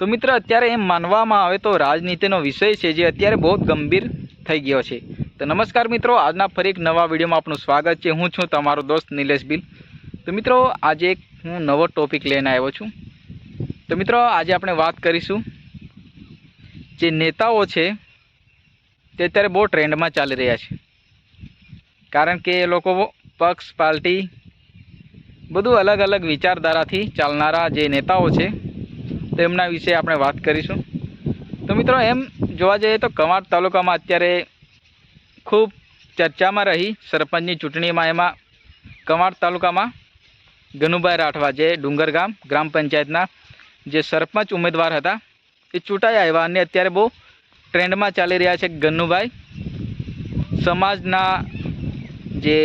તો મિત્ર અત્યારે એમ માનવામાં આવે તો રાજનીતિનો વિષય છે જે અત્યારે બહુ ગંભીર થઈ ગયો છે। તો નમસ્કાર મિત્રો, આજના ફરી એક નવા વિડીયોમાં આપનું સ્વાગત છે। હું છું તમારો દોસ્ત નિલેશ બિલ। તો મિત્રો આજે એક હું નવો ટોપિક લઈને આવ્યો છું। તો મિત્રો આજે આપણે વાત કરીશું જે નેતાઓ છે તે અત્યારે બહુ ટ્રેન્ડમાં ચાલી રહ્યા છે, કારણ કે એ લોકો પક્ષ પાર્ટી બધું અલગ અલગ વિચારધારાથી ચાલનારા જે નેતાઓ છે તો એમના વિશે આપણે વાત કરીશું। તો મિત્રો એમ જોવા જઈએ તો કવાંટ તાલુકામાં અત્યારે ખૂબ ચર્ચામાં રહી સરપંચની ચૂંટણીમાં, એમાં કવાંટ તાલુકામાં ગનુભાઈ રાઠવા જે ડુંગરગામ ગ્રામ પંચાયતના જે સરપંચ ઉમેદવાર હતા એ ચૂંટાઈ આવ્યા અને અત્યારે બહુ ટ્રેન્ડમાં ચાલી રહ્યા છે। ગનુભાઈ સમાજના જે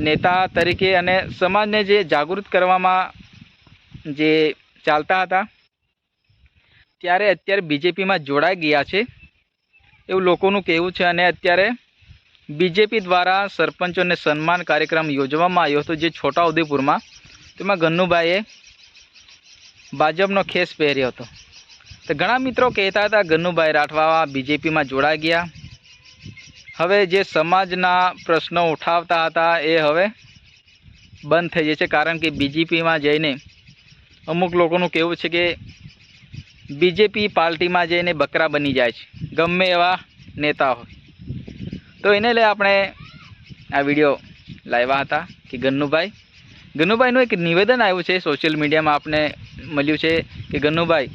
નેતા તરીકે અને સમાજને જે જાગૃત કરવામાં જે ચાલતા હતા ત્યારે અત્યારે બીજેપીમાં જોડાઈ ગયા છે એવું લોકોનું કહેવું છે। અને અત્યારે બીજેપી દ્વારા સરપંચોને સન્માન કાર્યક્રમ યોજવામાં આવ્યો હતો જે છોટાઉદેપુરમાં, તેમાં ગનુભાઈએ ભાજપનો ખેસ પહેર્યો હતો। તો ઘણા મિત્રો કહેતા હતા ગનુભાઈ રાઠવા બીજેપીમાં જોડાઈ ગયા, હવે જે સમાજના પ્રશ્નો ઉઠાવતા હતા એ હવે બંધ થઈ જશે, કારણ કે બીજેપીમાં જઈને અમુક લોકોનું કહેવું છે કે બીજેપી પાર્ટીમાં જઈને બકરા બની જાય છે ગમે એવા નેતા હોય। તો એને લઈ આપણે આ વિડીયો લાવ્યા હતા કે ગનુભાઈનું એક નિવેદન આવ્યું છે સોશિયલ મીડિયામાં આપણે મળ્યું છે કે ગનુભાઈ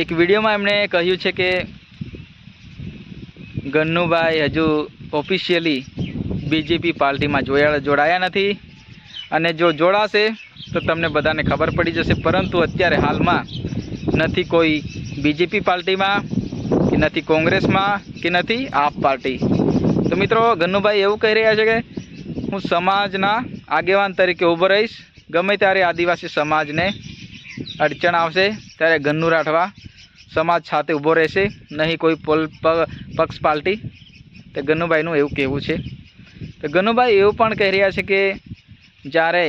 એક વિડીયોમાં એમણે કહ્યું છે કે ગનુભાઈ હજુ ઓફિશિયલી બીજેપી પાર્ટીમાં જોડાયા નથી અને જો જોડાશે તો તમને બધાને ખબર પડી જશે, પરંતુ અત્યારે હાલમાં નથી કોઈ બીજેપી પાર્ટીમાં કે નથી કોંગ્રેસમાં કે નથી આપ પાર્ટી। તો મિત્રો ગનુભાઈ એવું કહી રહ્યા છે કે હું સમાજના આગેવાન તરીકે ઊભો રહીશ, ગમે ત્યારે આદિવાસી સમાજને અડચણ આવશે ત્યારે ગન્નુ રાઠવા સમાજ સાથે ઊભો રહેશે, નહીં કોઈ પક્ષ પાર્ટી। તો ગનુભાઈનું એવું કહેવું છે। તો ગનુભાઈ એવું પણ કહી રહ્યા છે કે જ્યારે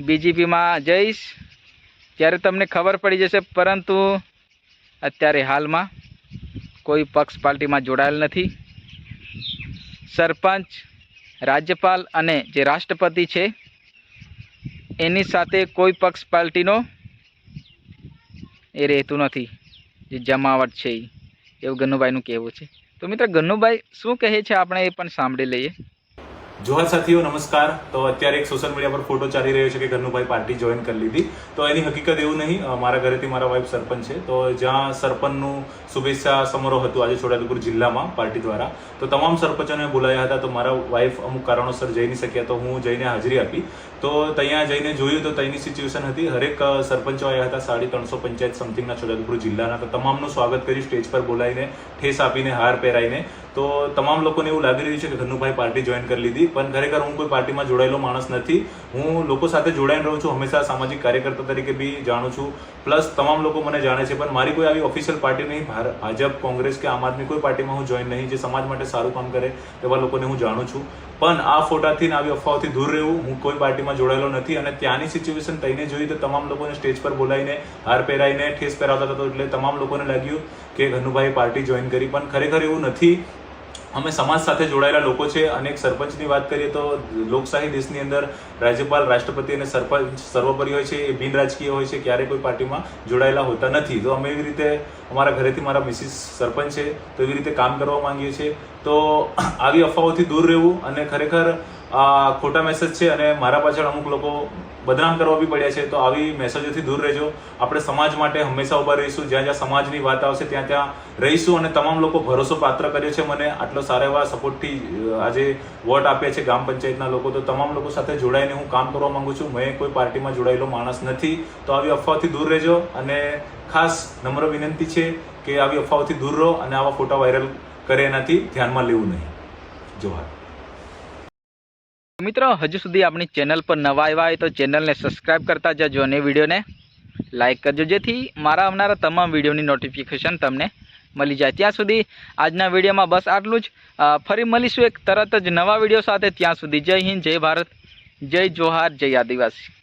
બીજેપીમાં જઈશ ત્યારે તમને ખબર પડી જશે, પરંતુ અત્યારે હાલમાં કોઈ પક્ષ પાર્ટીમાં જોડાયેલ નથી। સરપંચ, રાજ્યપાલ અને જે રાષ્ટ્રપતિ છે એની સાથે કોઈ પક્ષ પાર્ટીનો એ રહેતું નથી, જે જમાવટ છે એવું ગનુભાઈનું કહેવું છે। તો મિત્ર ગનુભાઈ શું કહે છે આપણે એ પણ સાંભળી લઈએ। જોહાર સાથીઓ, નમસ્કાર। તો અત્યારે એક સોશિયલ મીડિયા પર ફોટો ચાલી રહ્યો છે કે ગનુભાઈ પાર્ટી જોઈન કરી લીધી, તો એની હકીકત એવું નહીં। મારા ઘરેથી મારા વાઇફ સરપંચ છે, તો જ્યાં સરપંચનું શુભેચ્છા સમારોહ હતું આજે છોટાઉદેપુર જિલ્લામાં પાર્ટી દ્વારા, તો તમામ સરપંચોને બોલાયા હતા। તો મારા વાઇફ અમુક કારણોસર જઈ નહીં શક્યા, તો હું જઈને હાજરી આપી। તો ત્યાં જઈને જોયું તો ત્યાંની સિચ્યુએશન હતી, હરેક સરપંચો આવ્યા હતા, 350 પંચાયત સમથિંગના છોટાઉદેપુર જિલ્લાના। તો તમામનું સ્વાગત કર્યું, સ્ટેજ પર બોલાવીને ઠેસ આપીને હાર પહેરાઈને। તો તમામ લોકોને એવું લાગી રહ્યું છે કે ગનુભાઈ પાર્ટી જોઈન કરી લીધી, પણ ખરેખર હું કોઈ પાર્ટીમાં જોડાયેલો માણસ નથી। હું લોકો સાથે જોડાઈને રહું છું, હંમેશા સામાજિક કાર્યકર્તા તરીકે બી જાણું છું, પ્લસ તમામ લોકો મને જાણે છે, પણ મારી કોઈ આવી ઓફિશિયલ પાર્ટી નહીં, ભાજપ, કોંગ્રેસ કે આમ આદમી કોઈ પાર્ટીમાં હું જોઈન નહીં। જે સમાજ માટે સારું કામ કરે એવા લોકોને હું જાણું છું, પણ આ ફોટાથી ને આવી અફવાઓથી દૂર રહેવું। હું કોઈ પાર્ટીમાં જોડાયેલો નથી અને ત્યાંની સિચ્યુએશન તઈને જોઈ તો તમામ લોકોને સ્ટેજ પર બોલાવીને હાર પહેરાઈને ઠેસ પહેરાવતા હતા, એટલે તમામ લોકોને લાગ્યું કે ગનુભાઈ પાર્ટી જોઈન કરી, પણ ખરેખર એવું નથી। અમે સમાજ સાથે જોડાયેલા લોકો છે। અને એક સરપંચની વાત કરીએ તો લોકશાહી દેશની અંદર રાજ્યપાલ, રાષ્ટ્રપતિ અને સરપંચ સર્વોપરી હોય છે, એ બિન રાજકીય હોય છે, ક્યારેય કોઈ પાર્ટીમાં જોડાયેલા હોતા નથી। તો અમે એવી રીતે અમારા ઘરેથી મારા મિસિસ સરપંચ છે તો એવી રીતે કામ કરવા માંગીએ છીએ। તો આવી અફવાઓથી દૂર રહેવું અને ખરેખર ખોટા મેસેજ છે અને મારા પાછળ અમુક લોકો બદનામ કરવા બી પડ્યા છે, તો આવી મેસેજોથી દૂર રહેજો। આપણે સમાજ માટે હંમેશા ઊભા રહીશું, જ્યાં જ્યાં સમાજની વાત આવશે ત્યાં ત્યાં રહીશું। અને તમામ લોકો ભરોસો પાત્ર કર્યો છે મને, આટલો સારા એવા સપોર્ટથી આજે વોટ આપ્યા છે ગામ પંચાયતના લોકો, તો તમામ લોકો સાથે જોડાઈને હું કામ કરવા માંગુ છું। મેં કોઈ પાર્ટીમાં જોડાયેલો માણસ નથી, તો આવી અફવાઓથી દૂર રહેજો। અને ખાસ નમ્ર વિનંતી છે કે આવી અફવાઓથી દૂર રહો અને આવા ફોટા વાયરલ કરે એનાથી ધ્યાનમાં લેવું નહીં। જોહાર મિત્રો, હજુ સુધી આપણી ચેનલ પર નવા આવ્યા હોય તો ચેનલને સબસ્ક્રાઈબ કરતા જજો અને વિડીયોને લાઇક કરજો, જેથી મારા આવનારા તમામ વિડીયોની નોટિફિકેશન તમને મળી જાય। ત્યાં સુધી આજના વિડીયોમાં બસ આટલું જ। ફરી મળીશું એક તરત જ નવા વિડીયો સાથે। ત્યાં સુધી જય હિન્દ, જય ભારત, જય જોહાર, જય આદિવાસી।